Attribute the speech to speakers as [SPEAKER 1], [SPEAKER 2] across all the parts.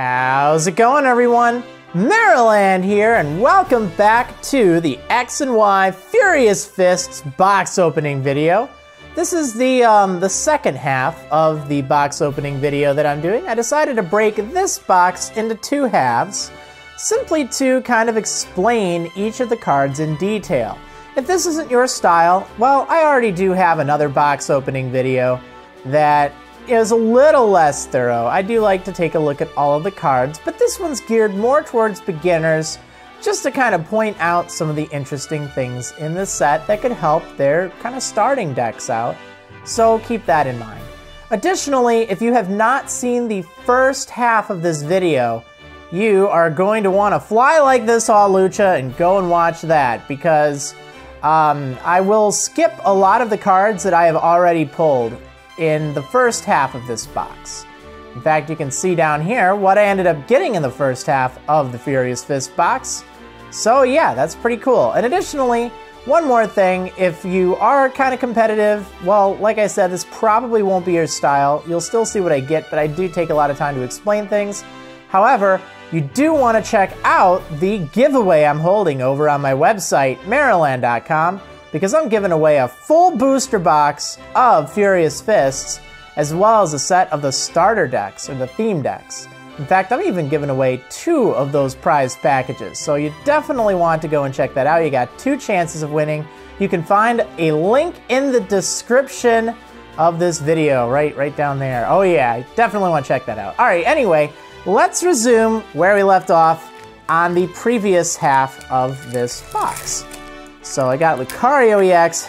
[SPEAKER 1] How's it going, everyone? Maryland here, and welcome back to the X and Y Furious Fists box opening video. This is the second half of the box opening video that I'm doing. I decided to break this box into two halves, simply to kind of explain each of the cards in detail. If this isn't your style, well, I already do have another box opening video that is a little less thorough. I do like to take a look at all of the cards, but this one's geared more towards beginners, just to kind of point out some of the interesting things in the set that could help their kind of starting decks out. So keep that in mind. Additionally, if you have not seen the first half of this video, you are going to want to fly like this, Hawlucha, and go and watch that, because I will skip a lot of the cards that I have already pulled in the first half of this box. In fact, you can see down here what I ended up getting in the first half of the Furious Fist box. So yeah, that's pretty cool. And additionally, one more thing, if you are kind of competitive, well, like I said, this probably won't be your style. You'll still see what I get, but I do take a lot of time to explain things. However, you do want to check out the giveaway I'm holding over on my website, Maryland.com, because I'm giving away a full booster box of Furious Fists, as well as a set of the starter decks, or the theme decks. In fact, I'm even giving away 2 of those prize packages, so you definitely want to go and check that out. You got 2 chances of winning. You can find a link in the description of this video, right down there. Oh yeah, you definitely want to check that out. All right, anyway, let's resume where we left off on the previous half of this box. So I got Lucario EX,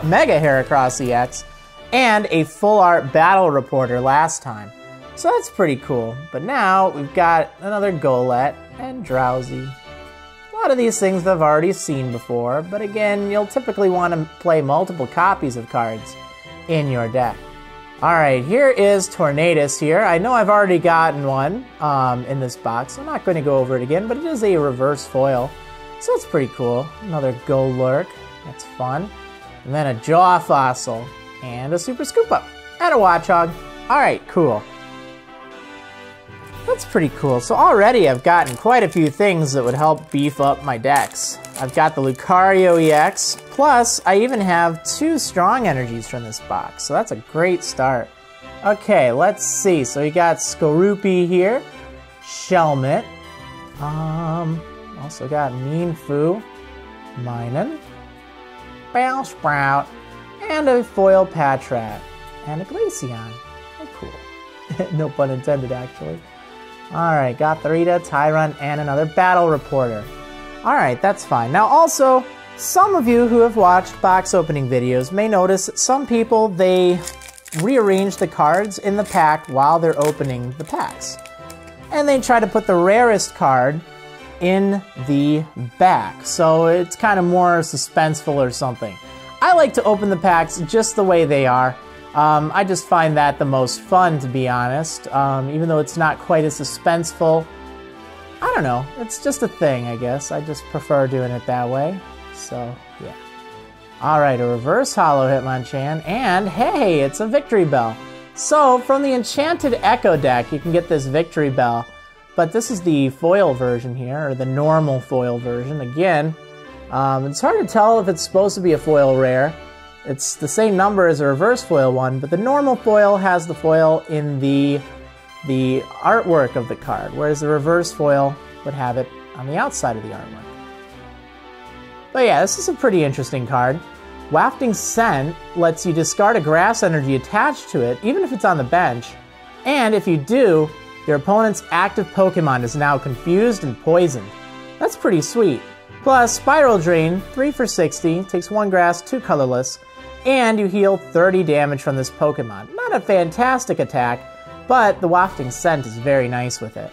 [SPEAKER 1] Mega Heracross EX, and a Full Art Battle Reporter last time. So that's pretty cool. But now we've got another Golett and Drowsy. A lot of these things I've already seen before, but again, you'll typically want to play multiple copies of cards in your deck. Alright, here is Tornadus here. I know I've already gotten one in this box. I'm not going to go over it again, but it is a reverse foil. So it's pretty cool. Another Golurk, that's fun. And then a Jaw Fossil, and a Super Scoop Up, and a Watchog. Alright, cool. That's pretty cool. So already I've gotten quite a few things that would help beef up my decks. I've got the Lucario EX, plus I even have 2 strong energies from this box. So that's a great start. Okay, let's see. So we got Skorupi here, Shelmet, also got Mienfoo, Minun, Bellsprout, and a foil Patrat, and a Glaceon. Oh, cool. No pun intended, actually. Alright, got Gothorita, Tyrunt, and another Battle Reporter. Alright, that's fine. Now also, some of you who have watched box opening videos may notice that some people, they rearrange the cards in the pack while they're opening the packs. And they try to put the rarest card in the back, so it's kind of more suspenseful or something. I like to open the packs just the way they are. I just find that the most fun, to be honest, even though it's not quite as suspenseful. I don't know, it's just a thing, I guess. I just prefer doing it that way, so yeah. Alright, a reverse Holo Hitmonchan, and hey, it's a Victory Bell. So, from the Enchanted Echo deck, you can get this Victory Bell. But this is the foil version here, or the normal foil version. Again, it's hard to tell if it's supposed to be a foil rare. It's the same number as a reverse foil one, but the normal foil has the foil in the artwork of the card, whereas the reverse foil would have it on the outside of the artwork. But yeah, this is a pretty interesting card. Wafting Scent lets you discard a grass energy attached to it, even if it's on the bench, and if you do, your opponent's active Pokemon is now confused and poisoned. That's pretty sweet. Plus, Spiral Drain, 3 for 60, takes 1 grass, 2 colorless, and you heal 30 damage from this Pokemon. Not a fantastic attack, but the Wafting Scent is very nice with it.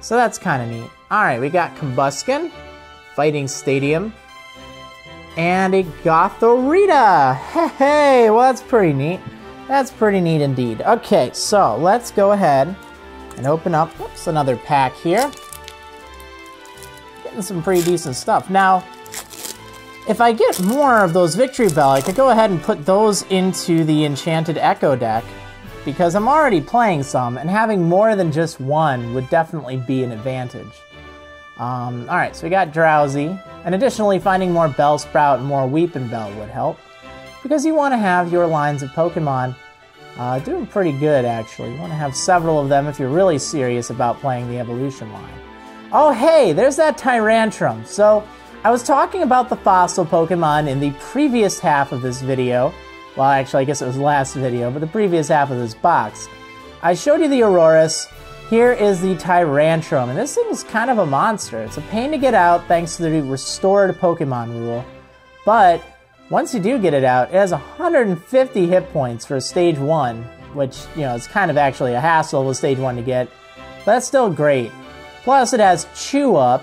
[SPEAKER 1] So that's kind of neat. Alright, we got Combusken, Fighting Stadium, and a Gothorita! Hey, well that's pretty neat. That's pretty neat indeed. Okay, so let's go ahead and open up, whoops, another pack here. Getting some pretty decent stuff. Now, if I get more of those Victory Bell, I could go ahead and put those into the Enchanted Echo deck because I'm already playing some, and having more than just one would definitely be an advantage. Alright, so we got Drowsy, and additionally finding more Bellsprout and more Weepinbell would help, because you want to have your lines of Pokemon doing pretty good, actually. You want to have several of them if you're really serious about playing the evolution line. Oh hey, there's that Tyrantrum! So, I was talking about the fossil Pokemon in the previous half of this video. Well, actually, I guess it was last video, but the previous half of this box. I showed you the Aurorus. Here is the Tyrantrum, and this thing is kind of a monster. It's a pain to get out thanks to the restored Pokemon rule, but once you do get it out, it has 150 hit points for Stage 1, which, you know, it's kind of actually a hassle with Stage 1 to get, but that's still great. Plus, it has Chew Up,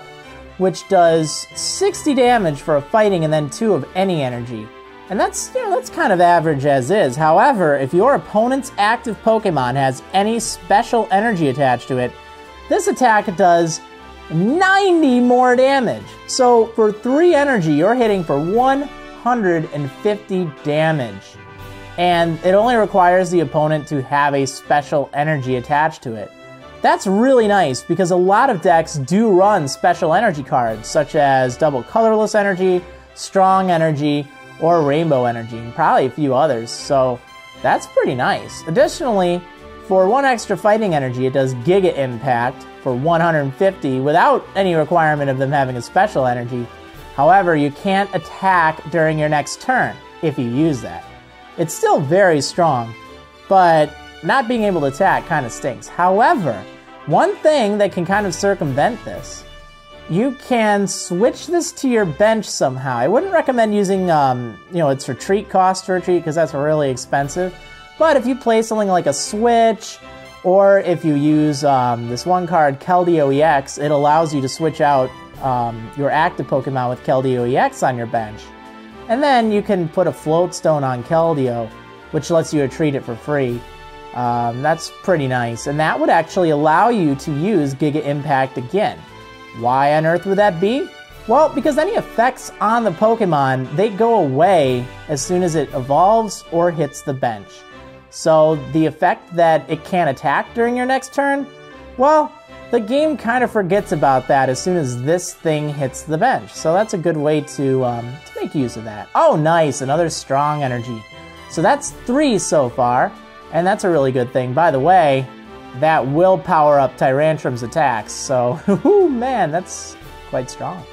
[SPEAKER 1] which does 60 damage for a fighting and then 2 of any energy. And that's, you know, that's kind of average as is. However, if your opponent's active Pokemon has any special energy attached to it, this attack does 90 more damage. So for 3 energy, you're hitting for 150 damage. And it only requires the opponent to have a special energy attached to it. That's really nice because a lot of decks do run special energy cards, such as Double Colorless Energy, Strong Energy, or Rainbow Energy, and probably a few others, so that's pretty nice. Additionally, for 1 extra fighting energy, it does Giga Impact for 150 without any requirement of them having a special energy. However, you can't attack during your next turn if you use that. It's still very strong, but not being able to attack kind of stinks. However, one thing that can kind of circumvent this, you can switch this to your bench somehow. I wouldn't recommend using, you know, its retreat cost to retreat because that's really expensive. But if you play something like a Switch, or if you use this one card, Keldeo EX, it allows you to switch out your active Pokemon with Keldeo EX on your bench. And then you can put a Float Stone on Keldeo, which lets you retreat it for free. That's pretty nice. And that would actually allow you to use Giga Impact again. Why on earth would that be? Well, because any effects on the Pokemon, they go away as soon as it evolves or hits the bench. So the effect that it can't attack during your next turn, well, the game kind of forgets about that as soon as this thing hits the bench. So that's a good way to make use of that. Oh, nice, another Strong Energy. So that's 3 so far, and that's a really good thing. By the way, that will power up Tyrantrum's attacks, so, man, that's quite strong.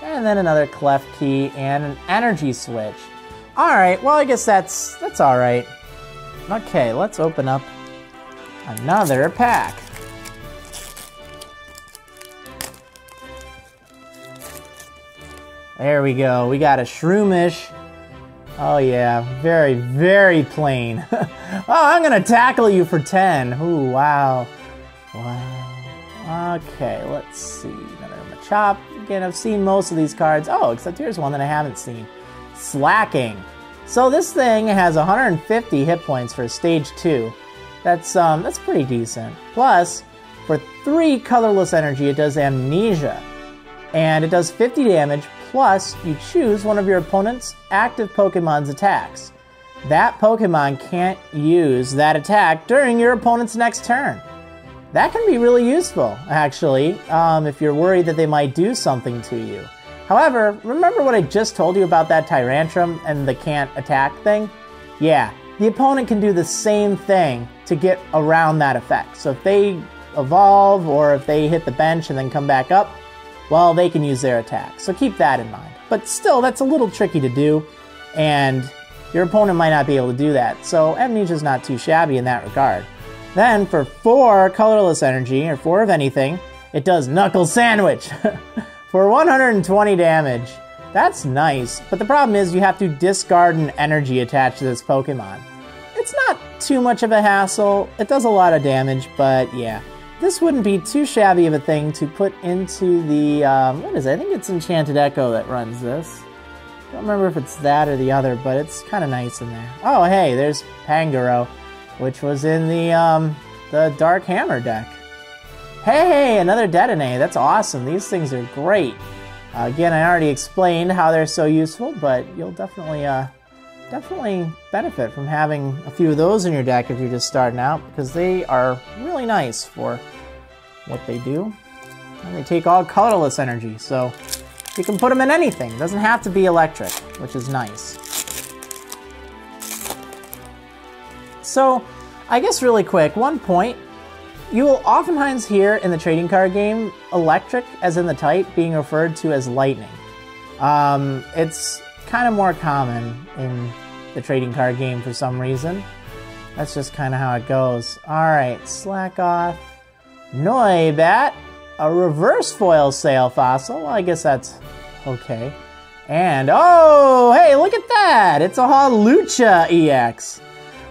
[SPEAKER 1] And then another Klefki and an Energy Switch. Alright, well, I guess that's alright. Okay, let's open up another pack. There we go, we got a Shroomish. Oh yeah, very, very plain. Oh, I'm gonna tackle you for 10. Ooh, wow. Wow. Okay, let's see. Another Machop. Again, I've seen most of these cards. Oh, except here's one that I haven't seen. Slacking. So this thing has 150 hit points for Stage 2. That's pretty decent. Plus, for 3 colorless energy, it does Amnesia. And it does 50 damage, plus you choose one of your opponent's active Pokemon's attacks. That Pokemon can't use that attack during your opponent's next turn. That can be really useful, actually, if you're worried that they might do something to you. However, remember what I just told you about that Tyrantrum and the can't attack thing? Yeah, the opponent can do the same thing to get around that effect. So if they evolve, or if they hit the bench and then come back up, well, they can use their attack. So keep that in mind. But still, that's a little tricky to do, and your opponent might not be able to do that. So Amnesia's not too shabby in that regard. Then, for 4 colorless energy, or 4 of anything, it does Knuckle Sandwich for 120 damage. That's nice, but the problem is you have to discard an energy attached to this Pokemon. It's not too much of a hassle, it does a lot of damage, but yeah. This wouldn't be too shabby of a thing to put into the, what is it? I think it's Enchanted Echo that runs this. Don't remember if it's that or the other, but it's kind of nice in there. Oh, hey, there's Pangoro, which was in the Dark Hammer deck. Hey, another Dedenne. That's awesome. These things are great. Again, I already explained how they're so useful, but you'll definitely definitely benefit from having a few of those in your deck if you're just starting out, because they are really nice for what they do. And they take all colorless energy, so you can put them in anything. It doesn't have to be electric, which is nice. So, I guess really quick, one point, you will oftentimes hear in the trading card game electric, as in the type, being referred to as lightning. It's kind of more common in the trading card game for some reason. That's just kind of how it goes. Alright, Slakoth, Noibat, a reverse foil sail fossil. Well, I guess that's okay. And, oh, hey, look at that! It's a Hawlucha EX.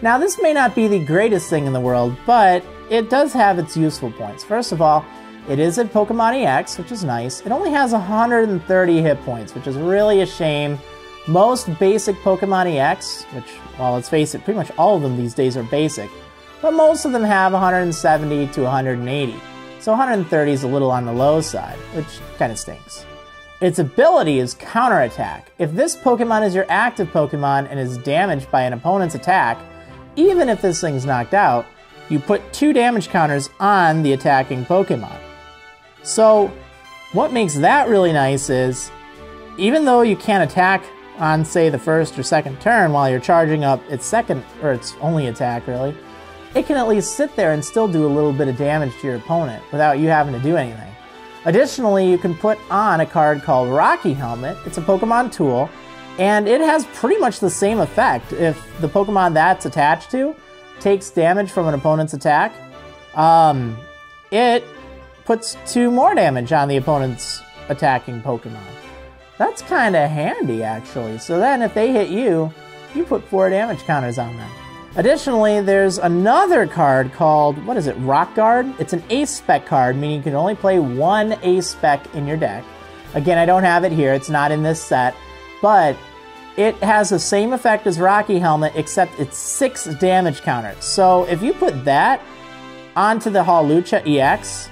[SPEAKER 1] Now, this may not be the greatest thing in the world, but it does have its useful points. First of all, it is a Pokemon EX, which is nice. It only has 130 hit points, which is really a shame. Most basic Pokemon EX, which, well, let's face it, pretty much all of them these days are basic, but most of them have 170 to 180. So 130 is a little on the low side, which kind of stinks. Its ability is Counterattack. If this Pokemon is your active Pokemon and is damaged by an opponent's attack, even if this thing's knocked out, you put 2 damage counters on the attacking Pokemon. So, what makes that really nice is, even though you can't attack on, say, the first or second turn while you're charging up its second, or its only attack, really, it can at least sit there and still do a little bit of damage to your opponent without you having to do anything. Additionally, you can put on a card called Rocky Helmet. It's a Pokemon tool, and it has pretty much the same effect. If the Pokemon that's attached to takes damage from an opponent's attack, it puts 2 more damage on the opponent's attacking Pokemon. That's kind of handy, actually. So then if they hit you, you put 4 damage counters on them. Additionally, there's another card called, what is it, Rock Guard? It's an Ace Spec card, meaning you can only play 1 Ace Spec in your deck. Again, I don't have it here, it's not in this set, but it has the same effect as Rocky Helmet, except it's 6 damage counters. So if you put that onto the Hawlucha EX,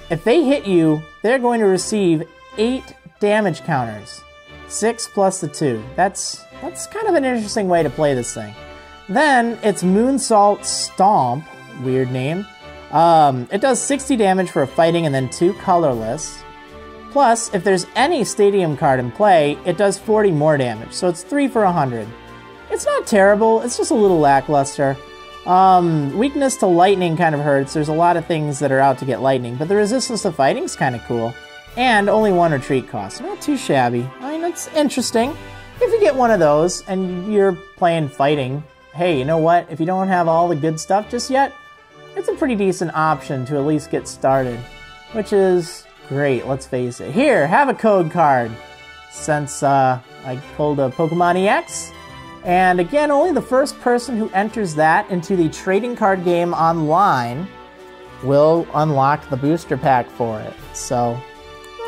[SPEAKER 1] if they hit you, they're going to receive 8 damage counters. 6 plus the 2. That's kind of an interesting way to play this thing. Then, it's Moonsault Stomp, weird name. It does 60 damage for a fighting and then 2 colorless. Plus, if there's any stadium card in play, it does 40 more damage, so it's 3 for 100. It's not terrible, it's just a little lackluster. Weakness to lightning kind of hurts. There's a lot of things that are out to get lightning, but the resistance to fighting is kind of cool. And only 1 retreat cost. Not too shabby. I mean, it's interesting. If you get one of those and you're playing fighting, hey, you know what? If you don't have all the good stuff just yet, it's a pretty decent option to at least get started, which is great, let's face it. Here, have a code card, since I pulled a Pokemon EX. And again, only the first person who enters that into the trading card game online will unlock the booster pack for it. So,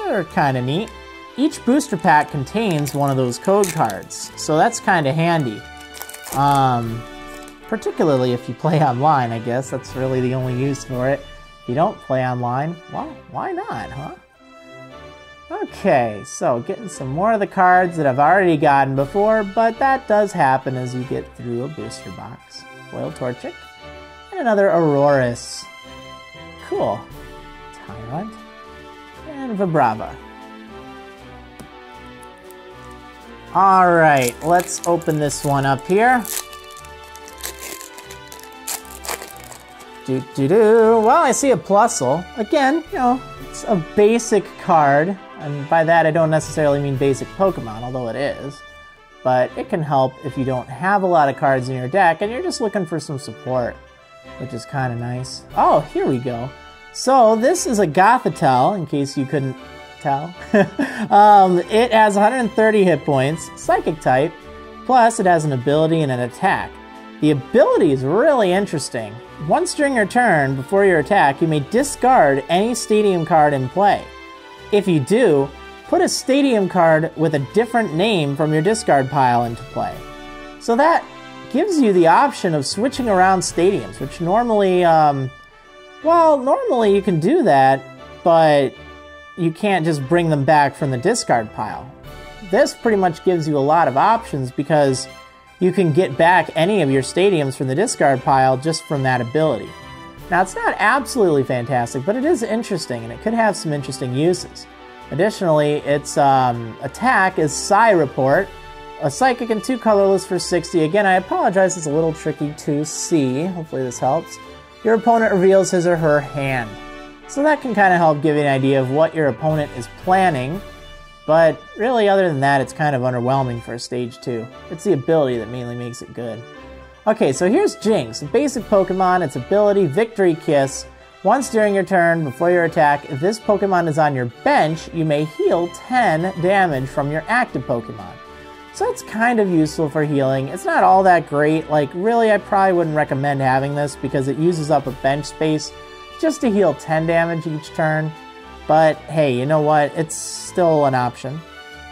[SPEAKER 1] they're kind of neat. Each booster pack contains one of those code cards, so that's kind of handy. Particularly if you play online, I guess. That's really the only use for it. If you don't play online, well, why not, huh? Okay, so getting some more of the cards that I've already gotten before, but that does happen as you get through a booster box. Foil Torchic, and another Aurorus. Cool. Tyrant, and Vibrava. Alright, let's open this one up here. Well, I see a Plusle. Again, you know, it's a basic card, and by that I don't necessarily mean basic Pokemon, although it is. But it can help if you don't have a lot of cards in your deck and you're just looking for some support, which is kind of nice. Oh, here we go. So this is a Gothitelle, in case you couldn't tell. It has 130 hit points, Psychic type, plus it has an ability and an attack. The ability is really interesting. Once during your turn, before your attack, you may discard any Stadium card in play. If you do, put a Stadium card with a different name from your discard pile into play. So that gives you the option of switching around stadiums, which normally, well, normally you can do that, but you can't just bring them back from the discard pile. This pretty much gives you a lot of options because you can get back any of your stadiums from the discard pile just from that ability. Now, it's not absolutely fantastic, but it is interesting, and it could have some interesting uses. Additionally, its attack is Psi Report, a Psychic and 2 colorless for 60. Again, I apologize, it's a little tricky to see. Hopefully this helps. Your opponent reveals his or her hand. So that can kind of help give you an idea of what your opponent is planning. But really, other than that, it's kind of underwhelming for a Stage 2. It's the ability that mainly makes it good. Okay, so here's Jynx, a basic Pokemon. Its ability, Victory Kiss. Once during your turn, before your attack, if this Pokemon is on your bench, you may heal 10 damage from your active Pokemon. So it's kind of useful for healing. It's not all that great. Like, really, I probably wouldn't recommend having this because it uses up a bench space just to heal 10 damage each turn. But hey, you know what? It's still an option.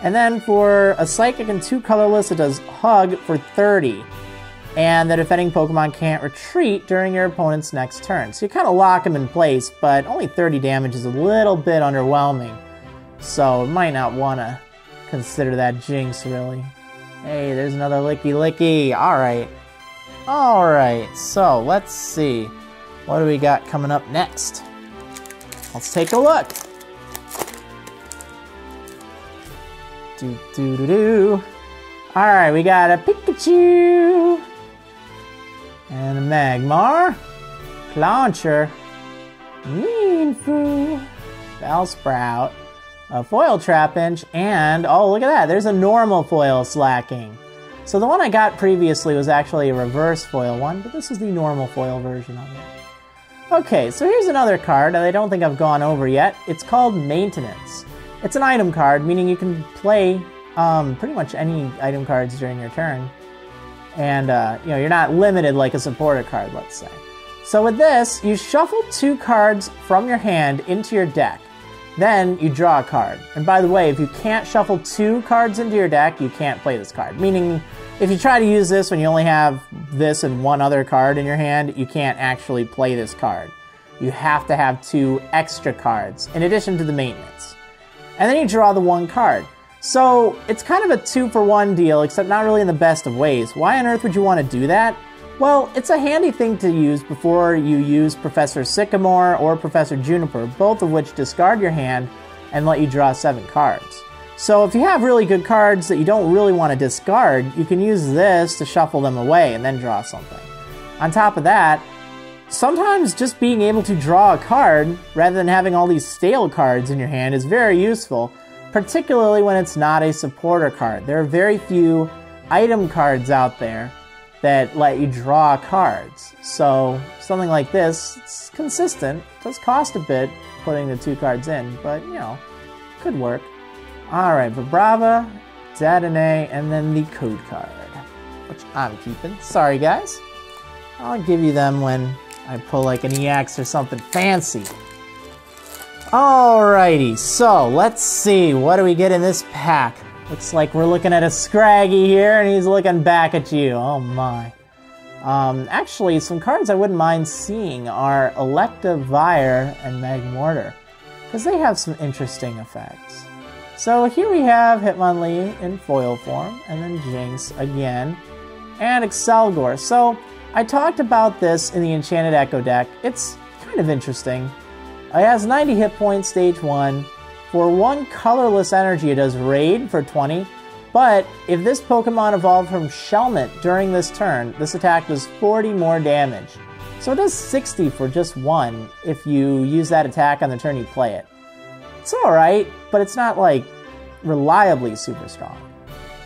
[SPEAKER 1] And then for a Psychic and 2 colorless, it does Hug for 30. And the defending Pokemon can't retreat during your opponent's next turn. So you kind of lock them in place, but only 30 damage is a little bit underwhelming. So you might not want to consider that Jynx, really. Hey, there's another Licky Licky. Alright. Alright, so let's see. What do we got coming up next? Let's take a look. Alright, we got a Pikachu. And a Magmar, Clauncher, Meanfu, Bellsprout, a Foil Trapinch, and oh, look at that, there's a normal foil Slacking. So the one I got previously was actually a reverse foil one, but this is the normal foil version of it. Okay, so here's another card that I don't think I've gone over yet. It's called Maintenance. It's an item card, meaning you can play pretty much any item cards during your turn. And, you know, you're not limited like a supporter card, let's say. So with this, you shuffle 2 cards from your hand into your deck. Then you draw a card. And by the way, if you can't shuffle 2 cards into your deck, you can't play this card. Meaning, if you try to use this when you only have this and 1 other card in your hand, you can't actually play this card. You have to have 2 extra cards, in addition to the maintenance. And then you draw the 1 card. So it's kind of a 2-for-1 deal, except not really in the best of ways. Why on earth would you want to do that? Well, it's a handy thing to use before you use Professor Sycamore or Professor Juniper, both of which discard your hand and let you draw 7 cards. So if you have really good cards that you don't really want to discard, you can use this to shuffle them away and then draw something. On top of that, sometimes just being able to draw a card rather than having all these stale cards in your hand is very useful, particularly when it's not a supporter card. There are very few item cards out there that let you draw cards. So something like this, it's consistent. It does cost a bit putting the 2 cards in, but you know, could work. Alright, Vibrava, Dedenne, and then the code card, which I'm keeping. Sorry guys. I'll give you them when I pull like an EX or something fancy. Alrighty, so let's see, what do we get in this pack? Looks like we're looking at a Scraggy here, and he's looking back at you. Oh my. Actually, some cards I wouldn't mind seeing are Electivire and Magmortar, because they have some interesting effects. So here we have Hitmonlee in foil form, and then Jynx again, and Excelgor. So I talked about this in the Enchanted Echo deck. It's kind of interesting. It has 90 hit points, stage 1. For 1 colorless energy, it does Raid for 20. But if this Pokemon evolved from Shelmet during this turn, this attack does 40 more damage. So it does 60 for just 1 if you use that attack on the turn you play it. It's alright, but it's not like reliably super strong.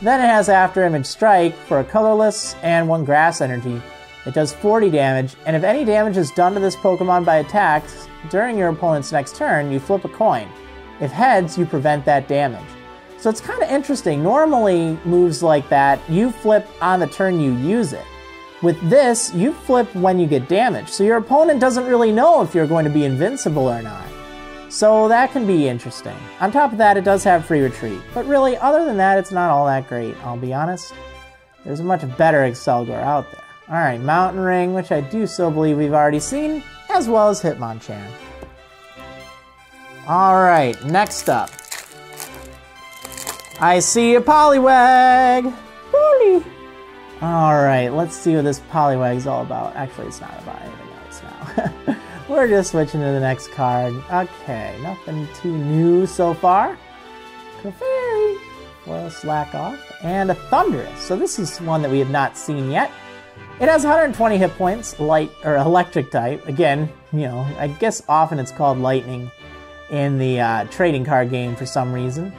[SPEAKER 1] Then it has After Image Strike for a colorless and 1 grass energy. It does 40 damage, and if any damage is done to this Pokemon by attacks during your opponent's next turn, you flip a coin. If heads, you prevent that damage. So it's kind of interesting. Normally, moves like that, you flip on the turn you use it. With this, you flip when you get damaged, so your opponent doesn't really know if you're going to be invincible or not. So that can be interesting. On top of that, it does have free retreat. But really, other than that, it's not all that great, I'll be honest. There's a much better Excelgor out there. Alright, Mountain Ring, which I do still believe we've already seen, as well as Hitmonchan. Alright, next up. I see a Poliwag! Polly! Alright, let's see what this Poliwag's all about. Actually, it's not about anything else now. We're just switching to the next card. Okay, nothing too new so far. Clefairy, Foil Slack Off, and a Thundurus. So this is one that we have not seen yet. It has 120 hit points, light or electric type. Again, you know, I guess often it's called lightning in the trading card game for some reason.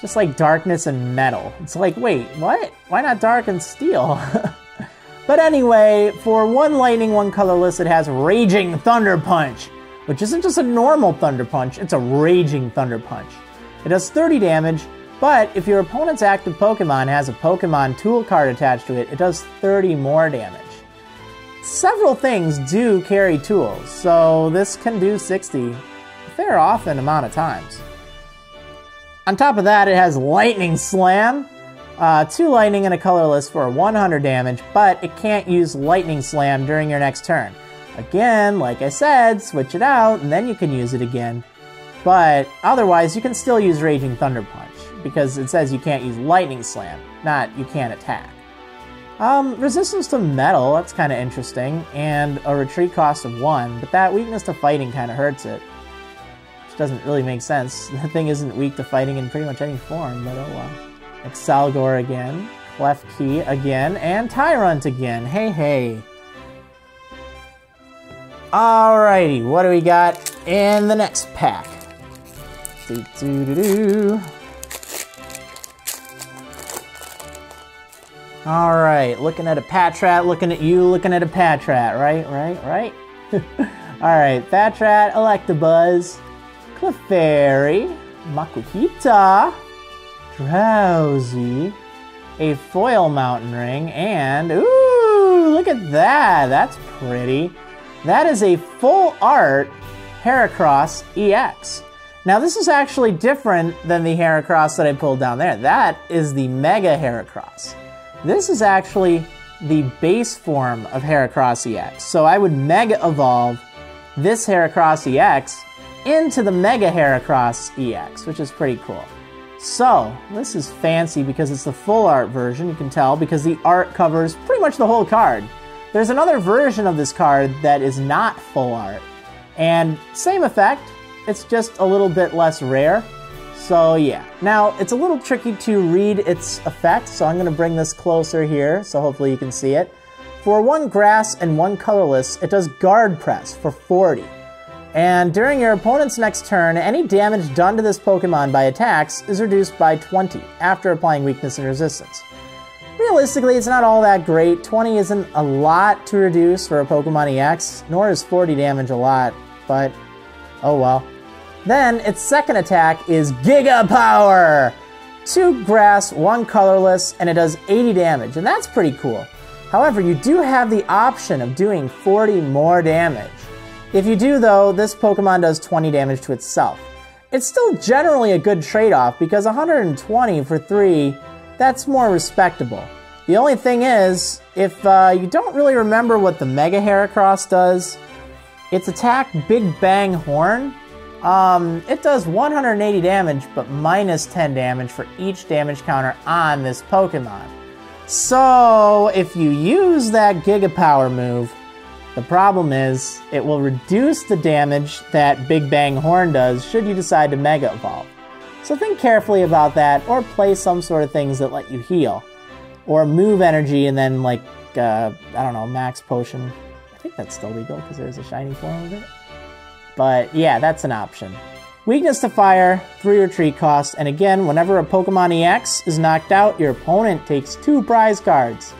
[SPEAKER 1] Just like darkness and metal. It's like, wait, what? Why not dark and steel? But anyway, for one lightning, one colorless, it has Raging Thunder Punch, which isn't just a normal Thunder Punch, it's a Raging Thunder Punch. It does 30 damage, but if your opponent's active Pokemon has a Pokemon tool card attached to it, it does 30 more damage. Several things do carry tools, so this can do 60 a fair often amount of times. On top of that, it has Lightning Slam. 2 lightning and a colorless for 100 damage, but it can't use Lightning Slam during your next turn. Again, like I said, switch it out and then you can use it again. But otherwise, you can still use Raging Thunder Punch because it says you can't use Lightning Slam, not you can't attack. Resistance to metal, that's kind of interesting, and a retreat cost of 1, but that weakness to fighting kind of hurts it. Which doesn't really make sense. The thing isn't weak to fighting in pretty much any form, but oh well. Excelgor again, Klefki again, and Tyrunt again. Hey, hey. Alrighty, what do we got in the next pack? Alright, looking at a Patrat, looking at you, looking at a Patrat, right? Alright, Patrat, Electabuzz, Clefairy, Makuhita, Drowsy, a foil Mountain Ring, and ooh, look at that, that's pretty. That is a full art Heracross EX. Now this is actually different than the Heracross that I pulled down there. That is the Mega Heracross. This is actually the base form of Heracross EX. So I would Mega Evolve this Heracross EX into the Mega Heracross EX, which is pretty cool. So, this is fancy because it's the full art version, you can tell, because the art covers pretty much the whole card. There's another version of this card that is not full art, and same effect, it's just a little bit less rare. So yeah. Now, it's a little tricky to read its effect, so I'm going to bring this closer here, so hopefully you can see it. For 1 grass and 1 colorless, it does Guard Press for 40. And during your opponent's next turn, any damage done to this Pokemon by attacks is reduced by 20 after applying weakness and resistance. Realistically, it's not all that great. 20 isn't a lot to reduce for a Pokemon EX, nor is 40 damage a lot, but oh well. Then, its second attack is Giga Power! 2 grass, 1 colorless, and it does 80 damage, and that's pretty cool. However, you do have the option of doing 40 more damage. If you do, though, this Pokemon does 20 damage to itself. It's still generally a good trade-off because 120 for 3, that's more respectable. The only thing is, if you don't really remember what the Mega Heracross does, its attack Big Bang Horn, it does 180 damage, but minus 10 damage for each damage counter on this Pokemon. So, if you use that Giga Power move, the problem is, it will reduce the damage that Big Bang Horn does should you decide to Mega Evolve. So think carefully about that, or play some sort of things that let you heal. Or move energy and then, like, I don't know, Max Potion. I think that's still legal, because there's a shiny form of it. But yeah, that's an option. Weakness to fire, 3 retreat cost, and again, whenever a Pokemon EX is knocked out, your opponent takes 2 prize cards.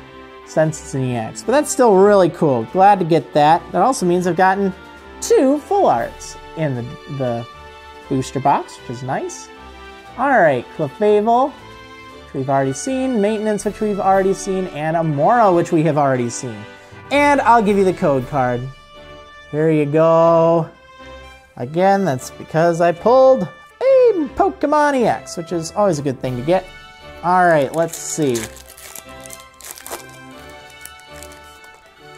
[SPEAKER 1] Since it's an EX. But that's still really cool. Glad to get that. That also means I've gotten 2 full arts in the booster box, which is nice. Alright, Clefable, which we've already seen. Maintenance, which we've already seen. And Amora, which we have already seen. And I'll give you the code card. Here you go. Again, that's because I pulled a Pokemon EX, which is always a good thing to get. Alright, let's see.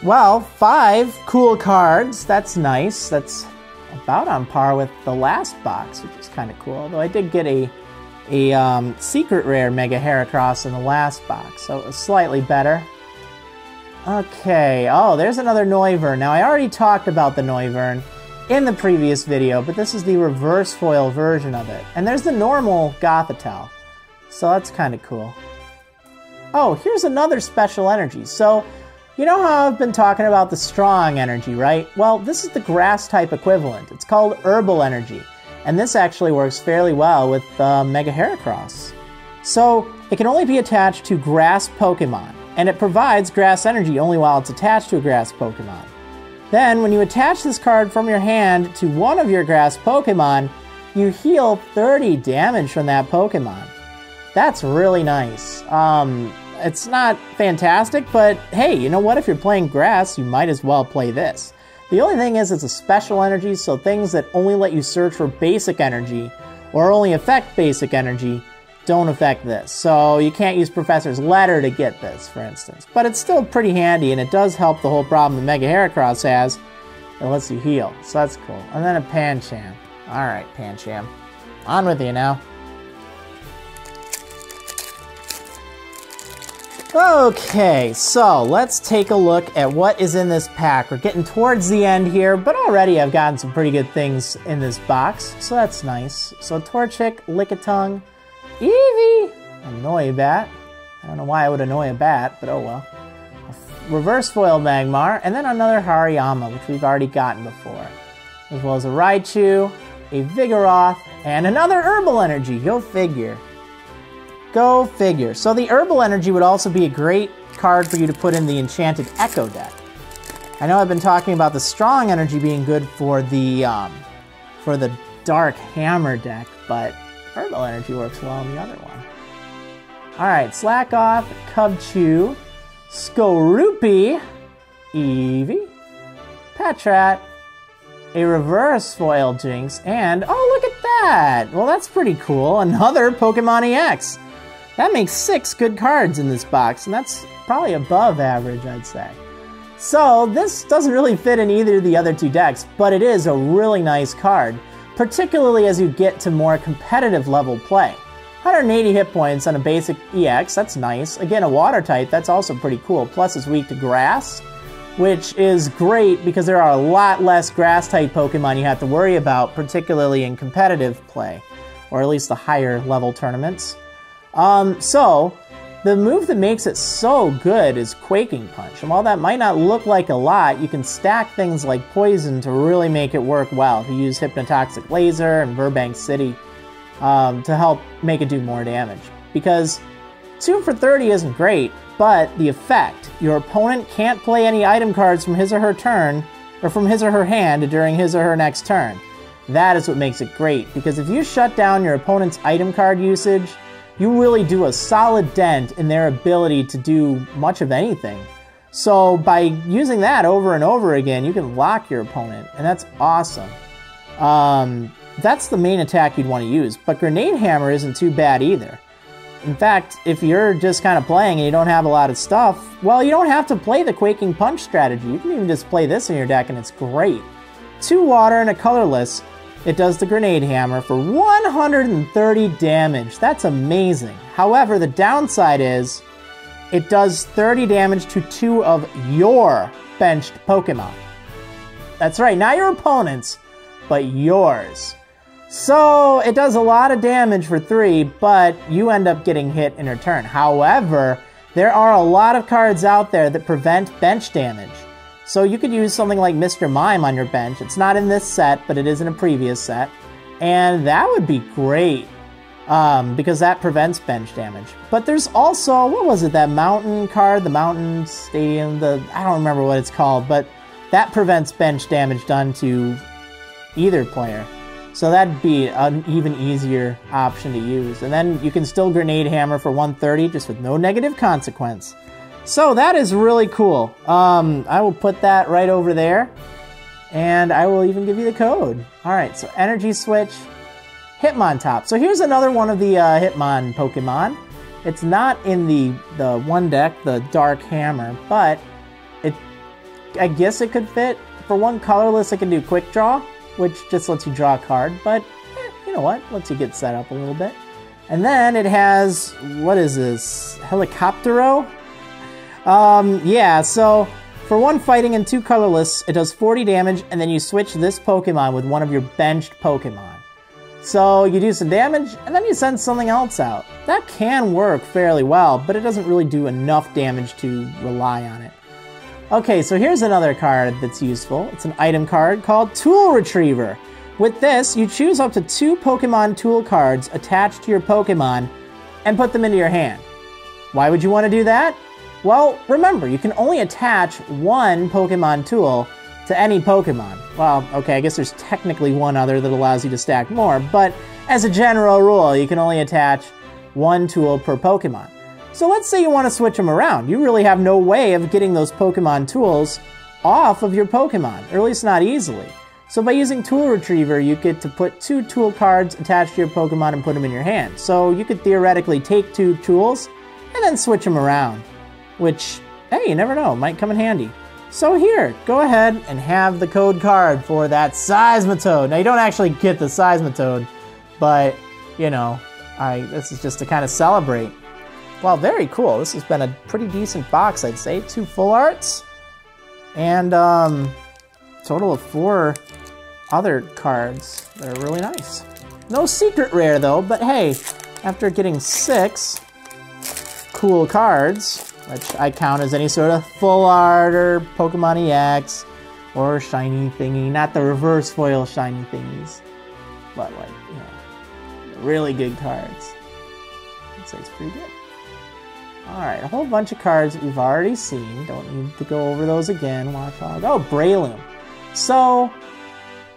[SPEAKER 1] Well, 5 cool cards. That's nice. That's about on par with the last box, which is kind of cool. Although I did get a a secret rare Mega Heracross in the last box, so it was slightly better. Okay, oh, there's another Noivern. Now, I already talked about the Noivern in the previous video, but this is the reverse foil version of it. And there's the normal Gothitelle, so that's kind of cool. Oh, here's another special energy. So, you know how I've been talking about the strong energy, right? Well, this is the grass type equivalent. It's called herbal energy, and this actually works fairly well with Mega Heracross. So, it can only be attached to grass Pokemon, and it provides grass energy only while it's attached to a grass Pokemon. Then, when you attach this card from your hand to one of your grass Pokemon, you heal 30 damage from that Pokemon. That's really nice. It's not fantastic, but hey, you know what? If you're playing grass, you might as well play this. The only thing is it's a special energy, so things that only let you search for basic energy or only affect basic energy don't affect this. So you can't use Professor's Letter to get this, for instance. But it's still pretty handy, and it does help the whole problem that Mega Heracross has. It lets you heal, so that's cool. And then a Pancham. Alright, Pancham. On with you now. Okay, so let's take a look at what is in this pack. We're getting towards the end here, but already I've gotten some pretty good things in this box, so that's nice. So Torchic, Lickitung, Eevee, a Noibat. I don't know why I would annoy a bat, but oh well. A reverse foil Magmar, and then another Hariyama, which we've already gotten before. As well as a Raichu, a Vigoroth, and another Herbal Energy. Go figure. Go figure. So the Herbal Energy would also be a great card for you to put in the Enchanted Echo deck. I know I've been talking about the Strong Energy being good for the Dark Hammer deck, but Herbal Energy works well in the other one. Alright, Slakoth, Cubchoo, Skorupi, Eevee, Patrat, a reverse foil Jinx, and oh, look at that! Well, that's pretty cool. Another Pokemon EX. That makes 6 good cards in this box, and that's probably above average, I'd say. So, this doesn't really fit in either of the other two decks, but it is a really nice card, particularly as you get to more competitive level play. 180 hit points on a basic EX, that's nice. Again, a water type, that's also pretty cool. Plus, it's weak to grass, which is great because there are a lot less grass type Pokemon you have to worry about, particularly in competitive play, or at least the higher level tournaments. So, the move that makes it so good is Quaking Punch. And while that might not look like a lot, you can stack things like Poison to really make it work well. If you use Hypnotoxic Laser and Burbank City to help make it do more damage. Because 2 for 30 isn't great, but the effect, your opponent can't play any item cards from his or her turn, or from his or her hand during his or her next turn. That is what makes it great, because if you shut down your opponent's item card usage, you really do a solid dent in their ability to do much of anything. So by using that over and over again, you can lock your opponent, and that's awesome. That's the main attack you'd want to use, but Grenade Hammer isn't too bad either. In fact, if you're just kind of playing and you don't have a lot of stuff, well, you don't have to play the Quaking Punch strategy. You can even just play this in your deck, and it's great. 2 water and a colorless. It does the Grenade Hammer for 130 damage. That's amazing. However, the downside is it does 30 damage to 2 of your benched Pokemon. That's right, not your opponent's, but yours. So it does a lot of damage for 3, but you end up getting hit in return. However, there are a lot of cards out there that prevent bench damage. So you could use something like Mr. Mime on your bench. It's not in this set, but it is in a previous set. And that would be great, because that prevents bench damage. But there's also, what was it, that mountain card, the Mountain Stadium, I don't remember what it's called, but that prevents bench damage done to either player. So that'd be an even easier option to use. And then you can still Grenade Hammer for 130, just with no negative consequence. So that is really cool. I will put that right over there, and I will even give you the code. Alright, so Energy Switch, Hitmontop. So here's another one of the Hitmon Pokemon. It's not in the one deck, the Dark Hammer, but I guess it could fit. For 1 colorless, it can do Quick Draw, which just lets you draw a card, but you know what? Lets you get set up a little bit. And then it has, what is this, Helicoptero? Yeah, so for 1 fighting and 2 colorless, it does 40 damage, and then you switch this Pokemon with one of your benched Pokemon. So you do some damage, and then you send something else out. That can work fairly well, but it doesn't really do enough damage to rely on it. Okay, so here's another card that's useful. It's an item card called Tool Retriever. With this, you choose up to 2 Pokemon tool cards attached to your Pokemon and put them into your hand. Why would you want to do that? Well, remember, you can only attach 1 Pokemon tool to any Pokemon. Well, okay, I guess there's technically one other that allows you to stack more, but as a general rule, you can only attach 1 tool per Pokemon. So let's say you want to switch them around. You really have no way of getting those Pokemon tools off of your Pokemon, or at least not easily. So by using Tool Retriever, you get to put 2 tool cards attached to your Pokemon and put them in your hand. So you could theoretically take 2 tools and then switch them around, which, hey, you never know, might come in handy. So here, go ahead and have the code card for that Seismitoad. Now you don't actually get the Seismitoad, but, you know, this is just to kind of celebrate. Well, very cool. This has been a pretty decent box, I'd say. 2 full arts, and total of 4 other cards that are really nice. No secret rare though, but hey, after getting 6 cool cards, which I count as any sort of full art or Pokemon EX or shiny thingy, not the reverse foil shiny thingies, but like, you know, really good cards. I'd say it's pretty good. Alright, a whole bunch of cards that we've already seen. Don't need to go over those again. Watchog. Oh, Breloom. So,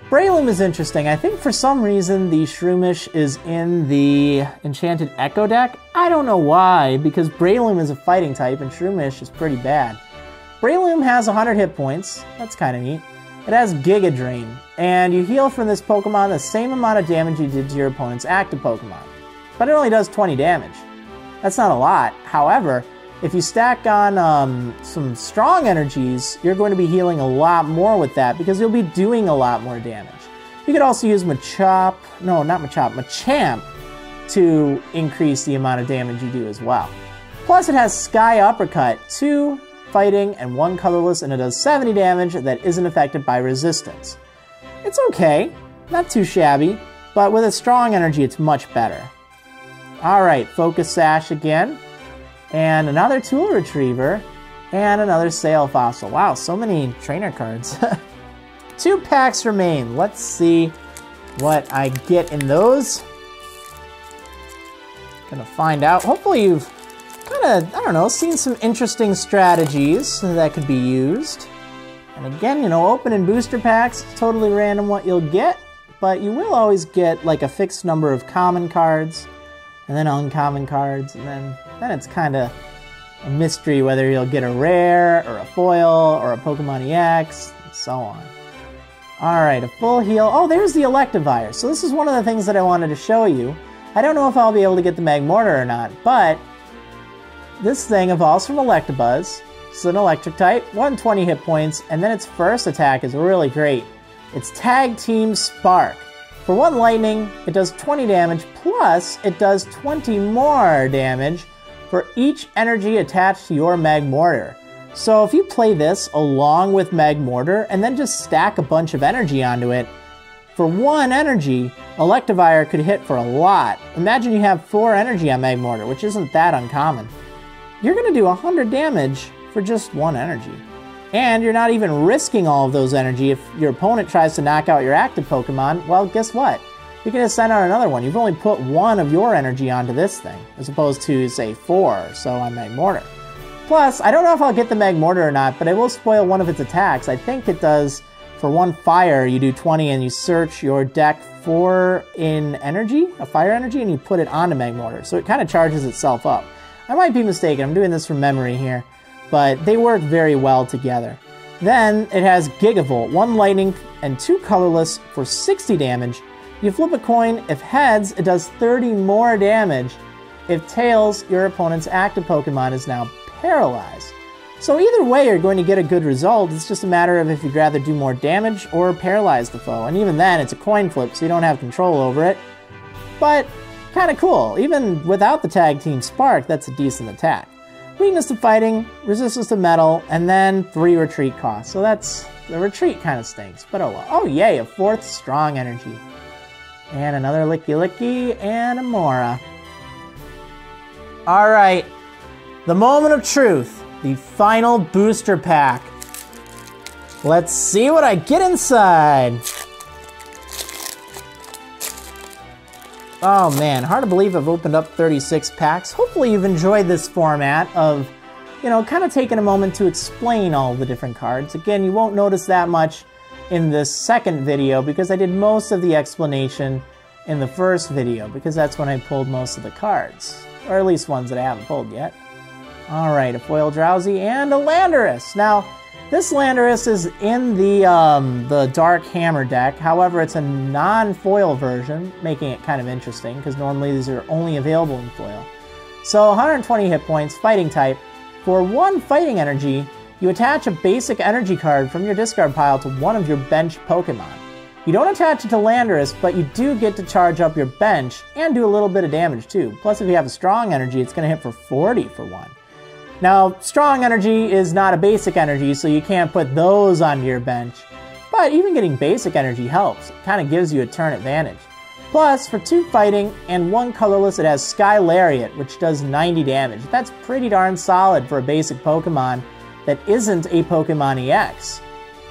[SPEAKER 1] Breloom is interesting. I think for some reason the Shroomish is in the Enchanted Echo deck. I don't know why, because Breloom is a fighting type and Shroomish is pretty bad. Breloom has 100 hit points. That's kind of neat. It has Giga Drain, and you heal from this Pokemon the same amount of damage you did to your opponent's active Pokemon. But it only does 20 damage. That's not a lot. However, if you stack on some strong energies, you're going to be healing a lot more with that because you'll be doing a lot more damage. You could also use Machamp to increase the amount of damage you do as well. Plus it has Sky Uppercut, 2 fighting and 1 colorless, and it does 70 damage that isn't affected by resistance. It's okay, not too shabby, but with a strong energy it's much better. Alright, Focus Sash again, and another Tool Retriever, and another Sail Fossil. Wow, so many trainer cards. 2 packs remain. Let's see what I get in those. Gonna find out. Hopefully you've kind of, I don't know, seen some interesting strategies that could be used. And again, you know, opening booster packs, it's totally random what you'll get, but you will always get like a fixed number of common cards, and then uncommon cards, and then it's kind of a mystery whether you'll get a rare, or a foil, or a Pokemon EX, and so on. Alright, a full heal. Oh, there's the Electivire. So this is one of the things that I wanted to show you. I don't know if I'll be able to get the Magmortar or not, but this thing evolves from Electabuzz. It's an electric type, 120 hit points, and then its first attack is really great. It's Tag Team Spark. For 1 lightning, it does 20 damage, plus it does 20 more damage for each energy attached to your Magmortar. So if you play this along with Magmortar and then just stack a bunch of energy onto it, for 1 energy, Electivire could hit for a lot. Imagine you have 4 energy on Magmortar, which isn't that uncommon. You're going to do 100 damage for just 1 energy. And you're not even risking all of those energy. If your opponent tries to knock out your active Pokemon, well, guess what? You can just send out another one. You've only put 1 of your energy onto this thing, as opposed to, say, 4 or so on Magmortar. Plus, I don't know if I'll get the Magmortar or not, but I will spoil one of its attacks. I think it does, for 1 fire, you do 20 and you search your deck for an energy, a fire energy, and you put it onto Magmortar. So it kind of charges itself up. I might be mistaken. I'm doing this from memory here. But they work very well together. Then it has Gigavolt, 1 lightning and 2 colorless for 60 damage. You flip a coin. If heads, it does 30 more damage. If tails, your opponent's active Pokemon is now paralyzed. So either way, you're going to get a good result. It's just a matter of if you'd rather do more damage or paralyze the foe. And even then, it's a coin flip, so you don't have control over it. But kind of cool. Even without the Tag Team Spark, that's a decent attack. Weakness to fighting, resistance to metal, and then 3 retreat costs. So that's, the retreat kind of stinks, but oh well. Oh yay, a 4th strong energy. And another Licky Licky, and a Mora. Alright, the moment of truth. The final booster pack. Let's see what I get inside. Oh man, hard to believe I've opened up 36 packs. Hopefully you've enjoyed this format of, you know, kind of taking a moment to explain all the different cards. Again, you won't notice that much in this second video because I did most of the explanation in the first video because that's when I pulled most of the cards. Or at least ones that I haven't pulled yet. Alright, a foil Drowsy and a Landorus. Now, this Landorus is in the Dark Hammer deck. However, it's a non-foil version, making it kind of interesting, because normally these are only available in foil. So, 120 hit points, fighting type. For 1 fighting energy, you attach a basic energy card from your discard pile to one of your bench Pokemon. You don't attach it to Landorus, but you do get to charge up your bench and do a little bit of damage too. Plus, if you have a strong energy, it's going to hit for 40 for 1. Now, strong energy is not a basic energy, so you can't put those onto your bench. But even getting basic energy helps. It kind of gives you a turn advantage. Plus, for 2 fighting and 1 colorless, it has Sky Lariat, which does 90 damage. That's pretty darn solid for a basic Pokemon that isn't a Pokemon EX.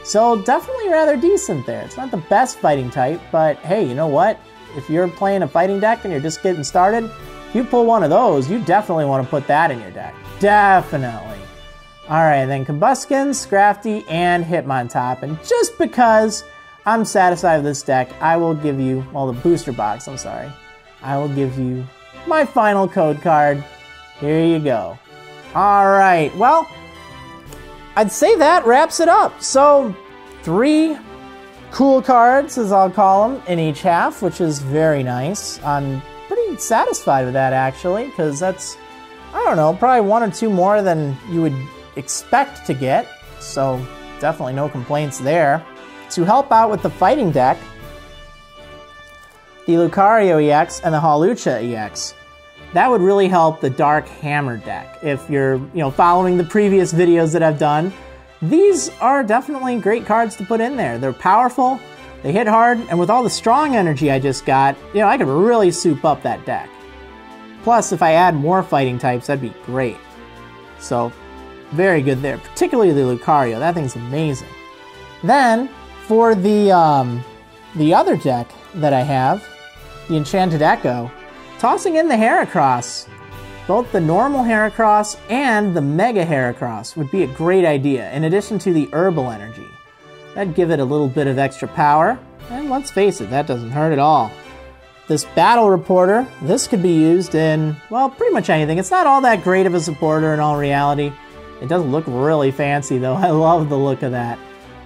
[SPEAKER 1] So definitely rather decent there. It's not the best fighting type, but hey, you know what? If you're playing a fighting deck and you're just getting started, if you pull one of those, you definitely want to put that in your deck. Definitely. Alright, then Combusken, Scrafty, and Hitmontop. And just because I'm satisfied with this deck, I will give you, well, the booster box, I'm sorry. I will give you my final code card. Here you go. Alright, well, I'd say that wraps it up. So, 3 cool cards, as I'll call them, in each half, which is very nice. I'm pretty satisfied with that, actually, because that's, I don't know, probably 1 or 2 more than you would expect to get. So, definitely no complaints there. To help out with the fighting deck, the Lucario EX and the Hawlucha EX. That would really help the Dark Hammer deck. If you're, following the previous videos that I've done, these are definitely great cards to put in there. They're powerful, they hit hard, and with all the strong energy I just got, I could really soup up that deck. Plus, if I add more fighting types, that'd be great. So, very good there, particularly the Lucario. That thing's amazing. Then, for the other deck that I have, the Enchanted Echo, tossing in the Heracross, both the normal Heracross and the Mega Heracross would be a great idea, in addition to the Herbal Energy. That'd give it a little bit of extra power, and let's face it, that doesn't hurt at all. This Battle Reporter, this could be used in, well, pretty much anything. It's not all that great of a supporter in all reality. It does look really fancy though, I love the look of that.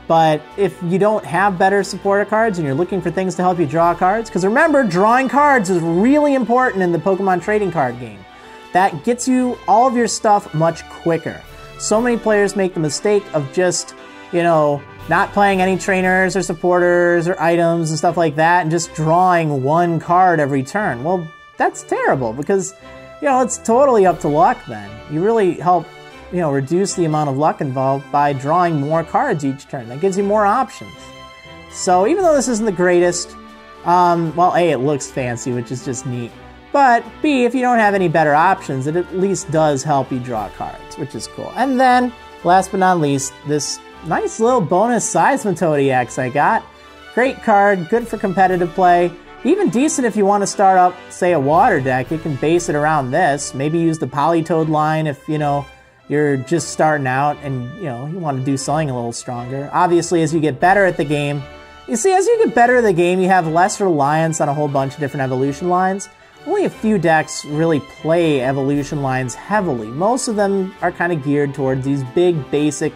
[SPEAKER 1] But if you don't have better supporter cards and you're looking for things to help you draw cards, because remember, drawing cards is really important in the Pokemon trading card game. That gets you all of your stuff much quicker. So many players make the mistake of just, not playing any trainers or supporters or items and stuff like that and just drawing 1 card every turn. Well, that's terrible because, it's totally up to luck then. You really help reduce the amount of luck involved by drawing more cards each turn. That gives you more options. So even though this isn't the greatest, well, A, it looks fancy, which is just neat. But B, if you don't have any better options, it at least does help you draw cards, which is cool. And then, last but not least, this nice little bonus Seismitoad EX I got. Great card, good for competitive play. Even decent if you want to start up, say, a water deck. You can base it around this. Maybe use the Politoed line if, you're just starting out and, you want to do something a little stronger. Obviously, as you get better at the game, as you get better at the game, you have less reliance on a whole bunch of different evolution lines. Only a few decks really play evolution lines heavily. Most of them are kind of geared towards these big, basic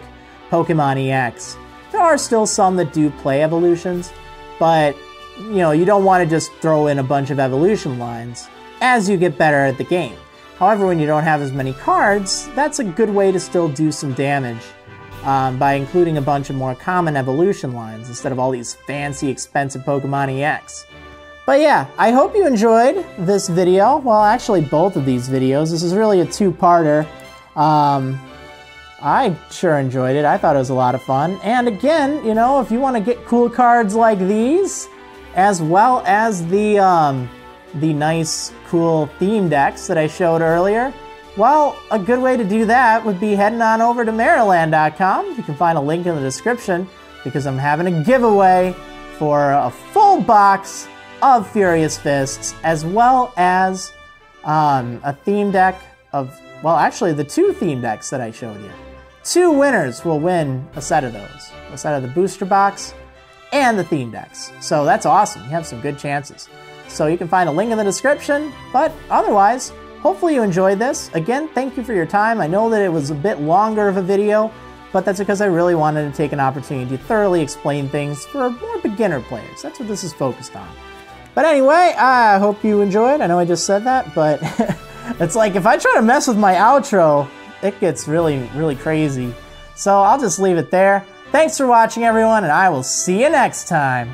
[SPEAKER 1] Pokemon EX. There are still some that do play evolutions, but, you don't want to just throw in a bunch of evolution lines as you get better at the game. However, when you don't have as many cards, that's a good way to still do some damage by including a bunch of more common evolution lines instead of all these fancy, expensive Pokemon EX. But yeah, I hope you enjoyed this video. Well, actually both of these videos. This is really a two-parter. I sure enjoyed it. I thought it was a lot of fun. And again, you know, if you want to get cool cards like these, as well as the nice, cool theme decks that I showed earlier, well, a good way to do that would be heading on over to Mariland.com. You can find a link in the description because I'm having a giveaway for a full box of Furious Fists, as well as a theme deck of, well, actually the two theme decks that I showed you. 2 winners will win a set of those. A set of the booster box and the theme decks. So that's awesome. You have some good chances. So you can find a link in the description, but otherwise, hopefully you enjoyed this. Again, thank you for your time. I know that it was a bit longer of a video, but that's because I really wanted to take an opportunity to thoroughly explain things for more beginner players. That's what this is focused on. But anyway, I hope you enjoyed. I know I just said that, but it's like if I try to mess with my outro, it gets really, really crazy. So I'll just leave it there. Thanks for watching, everyone, and I will see you next time.